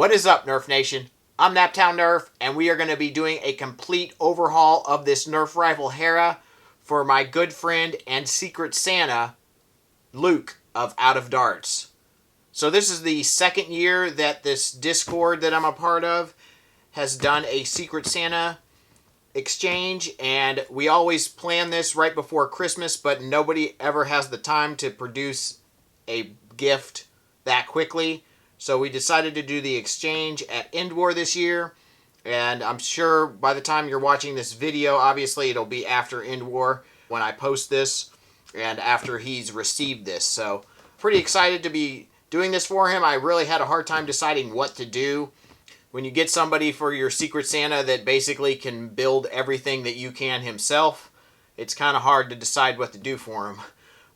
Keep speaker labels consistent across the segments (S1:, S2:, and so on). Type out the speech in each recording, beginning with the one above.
S1: What is up, Nerf Nation? I'm Naptown Nerf, and we are going to be doing a complete overhaul of this Nerf rifle Hera for my good friend and Secret Santa, Luke of Out of Darts. So this is the second year that this Discord that I'm a part of has done a Secret Santa exchange, and we always plan this right before Christmas, but nobody ever has the time to produce a gift that quickly. So we decided to do the exchange at End War this year, and I'm sure by the time you're watching this video, obviously it'll be after End War when I post this and after he's received this. So pretty excited to be doing this for him. I really had a hard time deciding what to do. When you get somebody for your Secret Santa that basically can build everything that you can himself, it's kind of hard to decide what to do for him.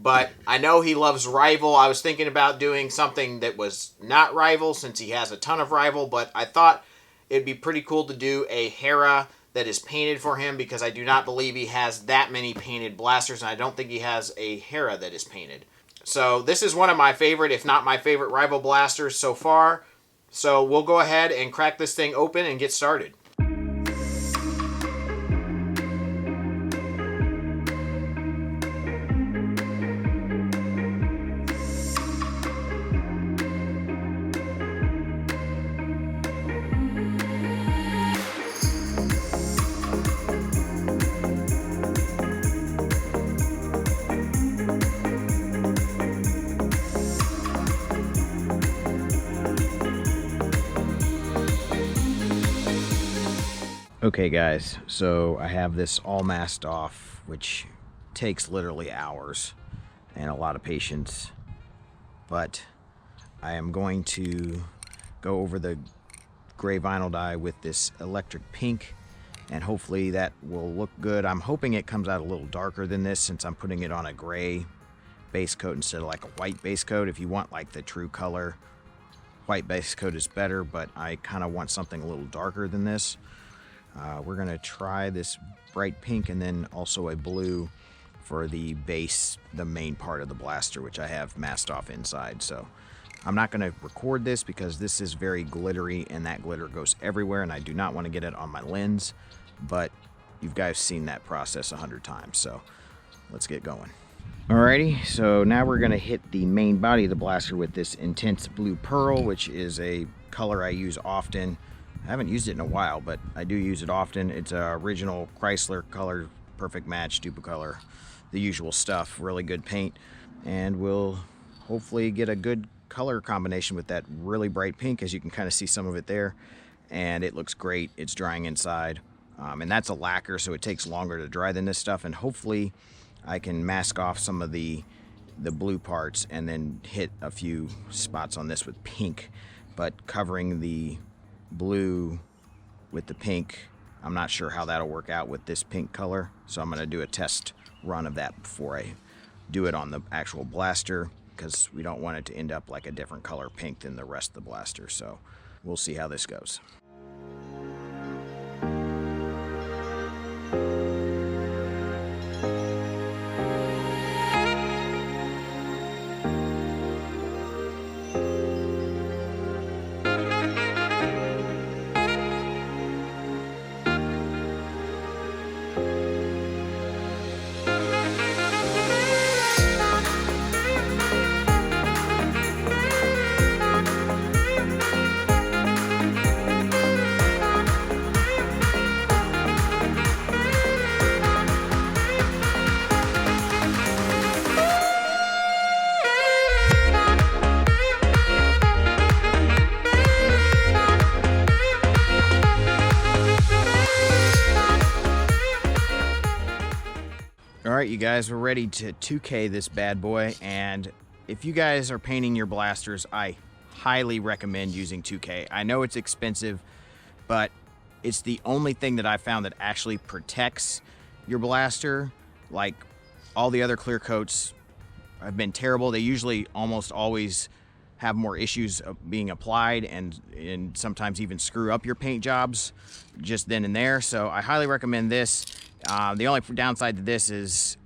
S1: But I know he loves Rival. I was thinking about doing something that was not Rival since he has a ton of Rival, but I thought it'd be pretty cool to do a Hera that is painted for him because I do not believe he has that many painted blasters, and I don't think he has a Hera that is painted. So this is one of my favorite, if not my favorite, Rival blasters so far. So we'll go ahead and crack this thing open and get started. Okay guys, so I have this all masked off, which takes literally hours and a lot of patience, but I am going to go over the gray vinyl dye with this electric pink, and hopefully that will look good. I'm hoping it comes out a little darker than this since I'm putting it on a gray base coat instead of like a white base coat. If you want like the true color, white base coat is better, but I kind of want something a little darker than this. We're going to try this bright pink and then also a blue for the base, the main part of the blaster, which I have masked off inside. So I'm not going to record this because this is very glittery and that glitter goes everywhere and I do not want to get it on my lens, but you guys seen that process 100 times, so let's get going. Alrighty, so now we're going to hit the main body of the blaster with this intense blue pearl, which is a color I use often. I haven't used it in a while, but I do use it often. It's a original Chrysler color, perfect match, Duplicolor, the usual stuff, really good paint. And we'll hopefully get a good color combination with that really bright pink, as you can kind of see some of it there. And it looks great, it's drying inside. And that's a lacquer, so it takes longer to dry than this stuff. And hopefully I can mask off some of the blue parts and then hit a few spots on this with pink. But covering the blue with the pink, I'm not sure how that'll work out with this pink color, so I'm going to do a test run of that before I do it on the actual blaster, because we don't want it to end up like a different color pink than the rest of the blaster. So we'll see how this goes. Alright, you guys, we're ready to 2K this bad boy, and if you guys are painting your blasters, I highly recommend using 2K. I know it's expensive, but it's the only thing that I found that actually protects your blaster. Like, all the other clear coats have been terrible. They usually almost always have more issues of being applied and sometimes even screw up your paint jobs just then and there. So I highly recommend this. The only downside to this is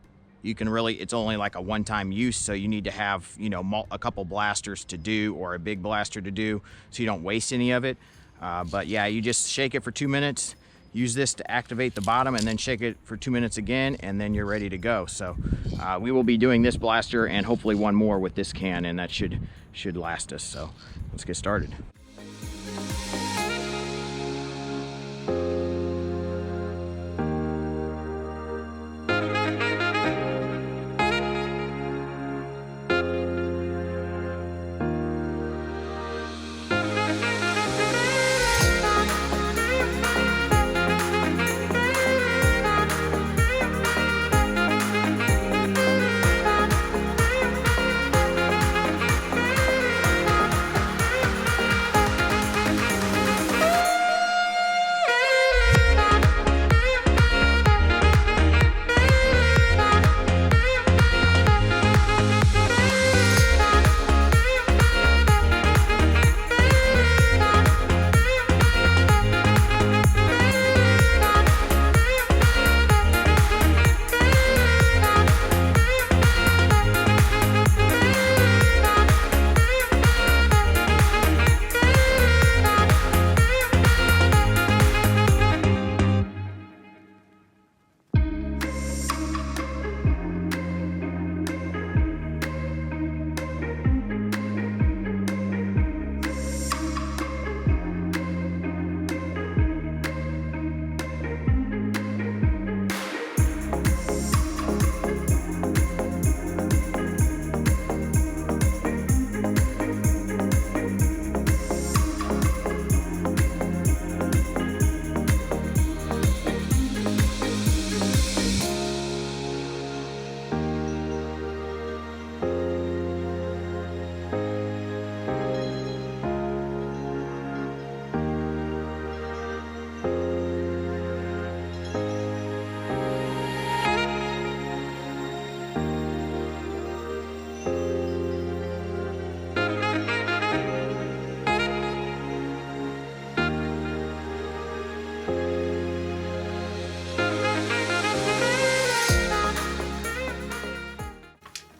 S1: you can really, it's only like a one-time use, so you need to have, you know, a couple blasters to do, or a big blaster to do, so you don't waste any of it. But yeah, you just shake it for 2 minutes, use this to activate the bottom, and then shake it for 2 minutes again, and then you're ready to go. So we will be doing this blaster and hopefully one more with this can, and that should last us. So let's get started.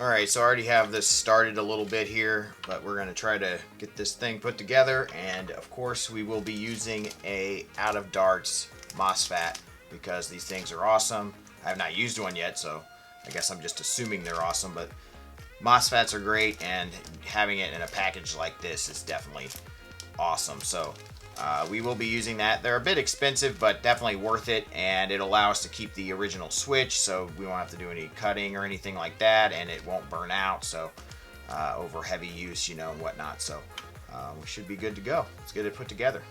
S1: Alright, so I already have this started a little bit here, but we're going to try to get this thing put together, and of course we will be using a out of DARTS MOSFET because these things are awesome. I have not used one yet, so I guess I'm just assuming they're awesome, but MOSFETs are great, and having it in a package like this is definitely awesome. So we will be using that. They're a bit expensive, but definitely worth it, and it allows us to keep the original switch, so we won't have to do any cutting or anything like that, and it won't burn out, so over heavy use, you know, and whatnot. So we should be good to go. Let's get it put together.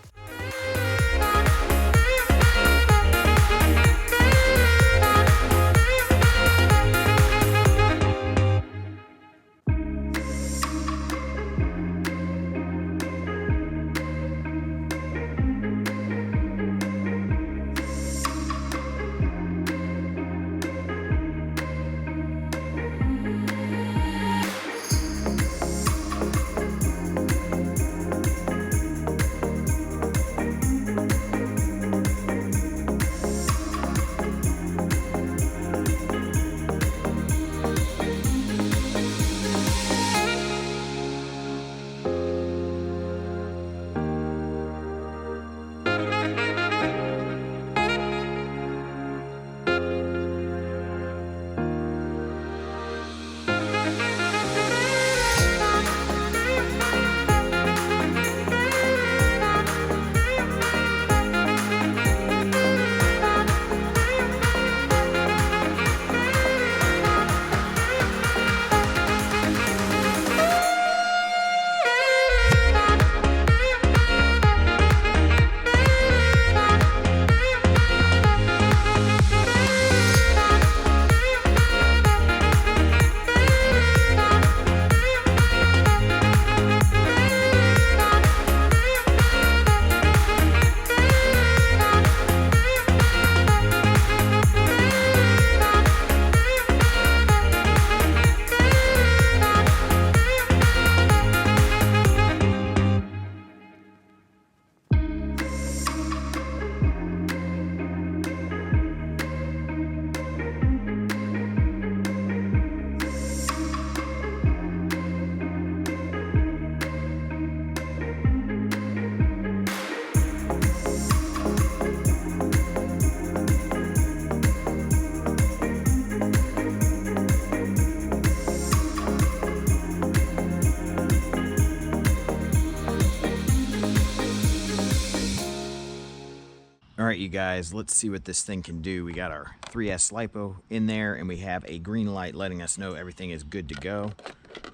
S1: right, you guys, let's see what this thing can do. We got our 3S LiPo in there, and we have a green light letting us know everything is good to go.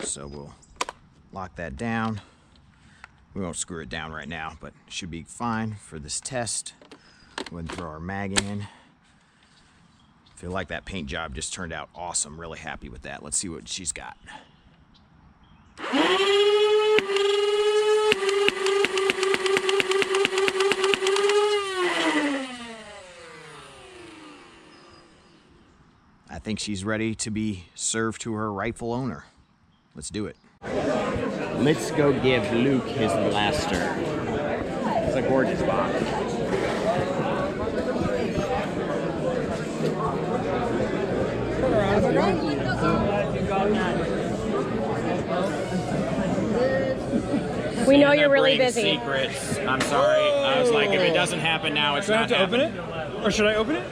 S1: So we'll lock that down. We won't screw it down right now, but it should be fine for this test. Go ahead and throw our mag in. Feel like that paint job just turned out awesome. Really happy with that. Let's see what she's got. I think she's ready to be served to her rightful owner. Let's do it. Let's go give Luke his blaster. It's a gorgeous box.
S2: We know you're really busy.
S1: Secrets. I'm sorry. I was like, if it doesn't happen now, it's not happening.
S3: Do I have to open it? Or should I open it?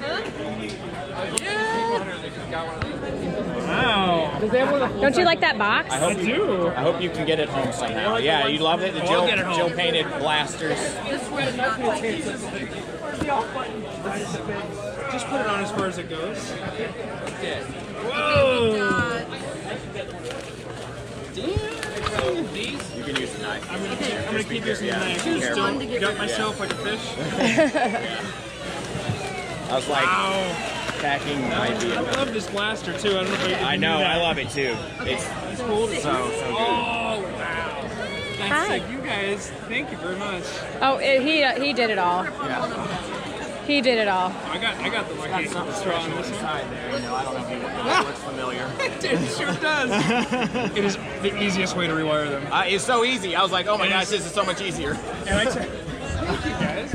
S3: Wow.
S2: Don't you like that box?
S3: I do.
S1: I hope you can get it home somehow. Yeah, you love it. The Jill painted blasters.
S3: Just put it on as far as it goes. Whoa!
S1: You can use the knife.
S3: I'm gonna keep using the knife. Don't gut myself like a fish.
S1: I was like,
S3: wow.
S1: packing might be.
S3: I love this blaster too. I don't know if
S1: I know. I love it too. It's
S3: cool.
S1: so good.
S3: Oh wow! That's sick. You guys, thank you very much.
S2: Oh, he did it all.
S1: Yeah.
S2: He did it all.
S3: I got the lucky straw on this
S1: side there. I don't know if it looks familiar.
S3: It sure does. It is the easiest way to rewire them.
S1: It's so easy. I was like, oh my gosh, this is so much easier.
S3: And thank you guys.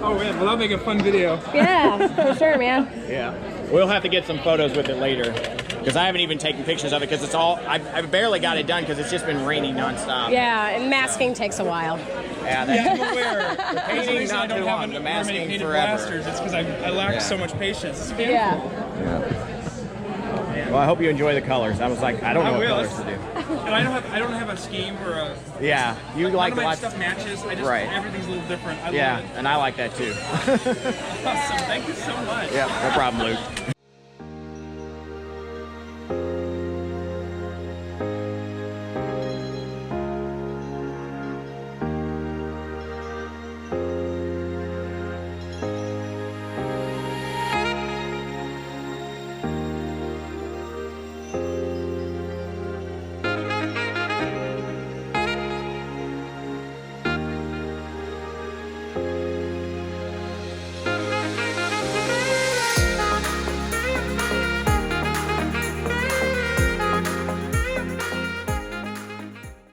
S3: Oh man, well that'll make a fun video.
S2: Yeah, for sure, man.
S1: Yeah. We'll have to get some photos with it later. Because I haven't even taken pictures of it because it's all, I've barely got it done because it's just been raining nonstop.
S2: Yeah, and masking takes a while.
S1: Yeah,
S3: I'm aware.
S1: The painting not too long, the masking forever.
S3: Blasters, it's because I lack so much patience. It's
S2: Yeah.
S1: Well, I hope you enjoy the colors. I was like, I don't know what colors to do.
S3: And I don't have a scheme or a.
S1: Yeah, you like
S3: none of my
S1: lots.
S3: stuff matches. I just everything's a little different. I love it.
S1: And I like that too.
S3: Awesome. Thank you so much.
S1: Yeah, no problem, Luke.